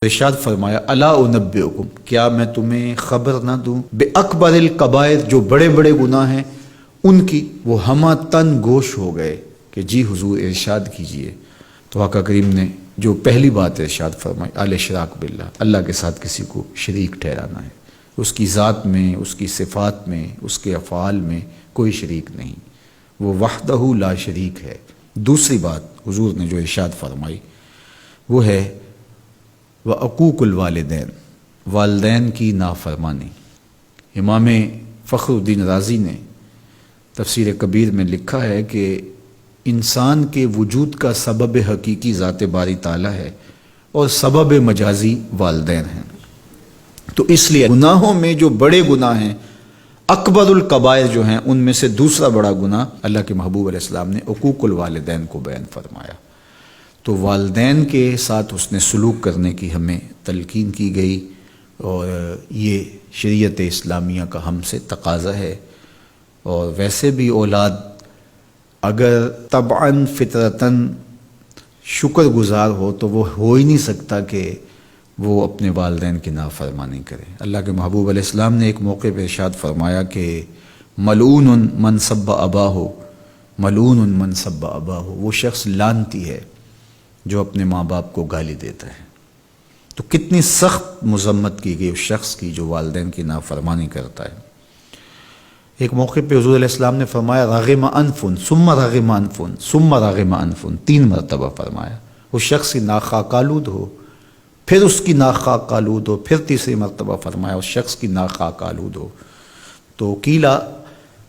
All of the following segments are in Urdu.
ارشاد فرمایا الا انبئکم، کیا میں تمہیں خبر نہ دوں بے اکبر الکبائر، جو بڑے بڑے گناہ ہیں ان کی۔ وہ ہمہ تن گوش ہو گئے کہ جی حضور ارشاد کیجئے۔ تو آقا کریم نے جو پہلی بات ارشاد فرمائی الاشراک باللہ، اللہ کے ساتھ کسی کو شریک ٹھہرانا ہے، اس کی ذات میں، اس کی صفات میں، اس کے افعال میں کوئی شریک نہیں، وہ وحدہ لا شریک ہے۔ دوسری بات حضور نے جو ارشاد فرمائی وہ ہے وعقوق الوالدین، والدین کی نافرمانی۔ امام فخر الدین رازی نے تفسیر کبیر میں لکھا ہے کہ انسان کے وجود کا سبب حقیقی ذات باری تعالیٰ ہے اور سبب مجازی والدین ہیں۔ تو اس لیے گناہوں میں جو بڑے گناہ ہیں، اکبر الکبائر جو ہیں، ان میں سے دوسرا بڑا گناہ اللہ کے محبوب علیہ السلام نے عقوق الوالدین کو بیان فرمایا۔ تو والدین کے ساتھ حسن سلوک کرنے کی ہمیں تلقین کی گئی، اور یہ شریعت اسلامیہ کا ہم سے تقاضا ہے۔ اور ویسے بھی اولاد اگر طبعاً فطرتاً شکر گزار ہو تو وہ ہو ہی نہیں سکتا کہ وہ اپنے والدین کی نافرمانی کرے۔ اللہ کے محبوب علیہ السلام نے ایک موقع پہ ارشاد فرمایا کہ ملعون من سب اباہ، ملعون من سب اباہ، وہ شخص لعنتی ہے جو اپنے ماں باپ کو گالی دیتا ہے۔ تو کتنی سخت مذمت کی گئی اس شخص کی جو والدین کی نافرمانی کرتا ہے۔ ایک موقع پہ حضور علیہ السلام نے فرمایا راغم انفن ثم راغم انفن ثم راغم انفن، 3 مرتبہ فرمایا۔ اس شخص کی ناک خاک آلود ہو، پھر اس کی ناک خاک آلود ہو، پھر تیسری مرتبہ فرمایا اس شخص کی ناک خاک آلود ہو۔ تو قیلا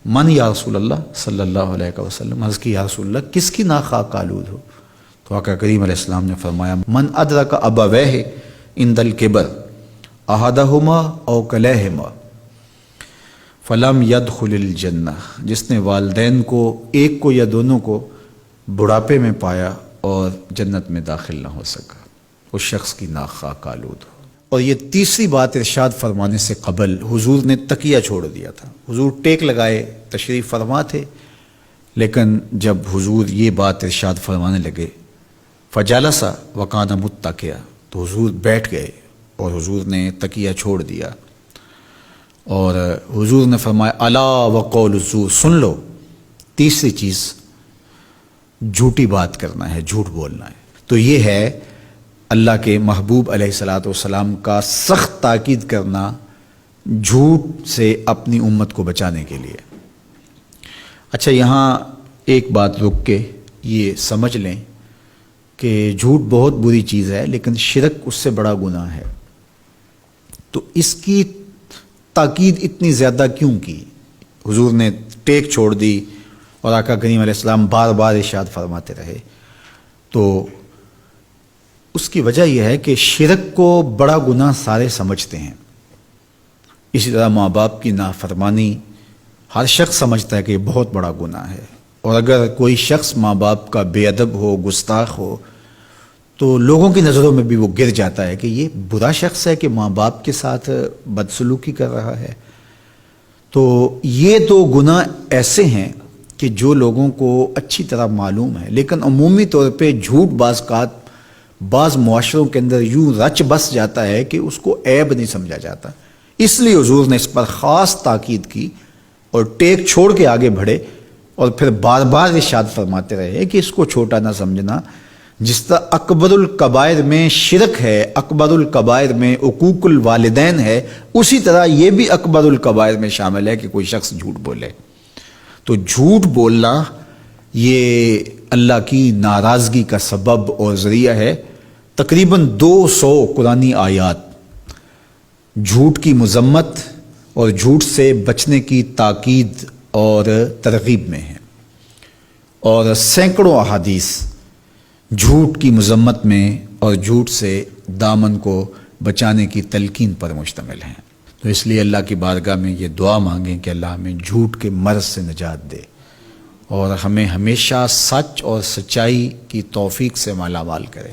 من یا رسول اللہ صلی اللہ علیہ وسلم، عرض کی یا رسول اللہ کس کی ناک خاک آلود ہو؟ تو آقا کریم علیہ السلام نے فرمایا من ادرک ابویہ عند الکبر احدہما او کلیہما فلم یدخل الجنہ، جس نے والدین کو، ایک کو یا دونوں کو، بڑھاپے میں پایا اور جنت میں داخل نہ ہو سکا، اس شخص کی ناک خاک آلود ہو۔ اور یہ تیسری بات ارشاد فرمانے سے قبل حضور نے تکیہ چھوڑ دیا تھا۔ حضور ٹیک لگائے تشریف فرما تھے، لیکن جب حضور یہ بات ارشاد فرمانے لگے فجلسا وکان متکئا، تو حضور بیٹھ گئے اور حضور نے تکیہ چھوڑ دیا، اور حضور نے فرمایا الا وقول الزور، سن لو، تیسری چیز جھوٹی بات کرنا ہے، جھوٹ بولنا ہے۔ تو یہ ہے اللہ کے محبوب علیہ الصلاۃ والسلام کا سخت تاکید کرنا جھوٹ سے اپنی امت کو بچانے کے لیے۔ اچھا، یہاں ایک بات رک کے یہ سمجھ لیں کہ جھوٹ بہت بری چیز ہے، لیکن شرک اس سے بڑا گناہ ہے۔ تو اس کی تاکید اتنی زیادہ کیوں کی؟ حضور نے ٹیک چھوڑ دی اور آقا کریم علیہ السلام بار بار ارشاد فرماتے رہے۔ تو اس کی وجہ یہ ہے کہ شرک کو بڑا گناہ سارے سمجھتے ہیں۔ اسی طرح ماں باپ کی نافرمانی ہر شخص سمجھتا ہے کہ یہ بہت بڑا گناہ ہے، اور اگر کوئی شخص ماں باپ کا بے ادب ہو، گستاخ ہو، تو لوگوں کی نظروں میں بھی وہ گر جاتا ہے کہ یہ برا شخص ہے کہ ماں باپ کے ساتھ بدسلوکی کر رہا ہے۔ تو یہ 2 گناہ ایسے ہیں کہ جو لوگوں کو اچھی طرح معلوم ہے، لیکن عمومی طور پہ جھوٹ بعض معاشروں کے اندر یوں رچ بس جاتا ہے کہ اس کو عیب نہیں سمجھا جاتا۔ اس لیے حضور نے اس پر خاص تاکید کی اور ٹیک چھوڑ کے آگے بڑھے، اور پھر بار بار ارشاد فرماتے رہے کہ اس کو چھوٹا نہ سمجھنا۔ جس طرح اکبر الکبائر میں شرک ہے، اکبر الکبائر میں عقوق الوالدین ہے، اسی طرح یہ بھی اکبر الکبائر میں شامل ہے کہ کوئی شخص جھوٹ بولے۔ تو جھوٹ بولنا یہ اللہ کی ناراضگی کا سبب اور ذریعہ ہے۔ تقریباً 200 قرآنی آیات جھوٹ کی مذمت اور جھوٹ سے بچنے کی تاکید اور ترغیب میں ہیں، اور سینکڑوں احادیث جھوٹ کی مذمت میں اور جھوٹ سے دامن کو بچانے کی تلقین پر مشتمل ہیں۔ تو اس لیے اللہ کی بارگاہ میں یہ دعا مانگیں کہ اللہ ہمیں جھوٹ کے مرض سے نجات دے، اور ہمیں ہمیشہ سچ اور سچائی کی توفیق سے مالا مال کرے۔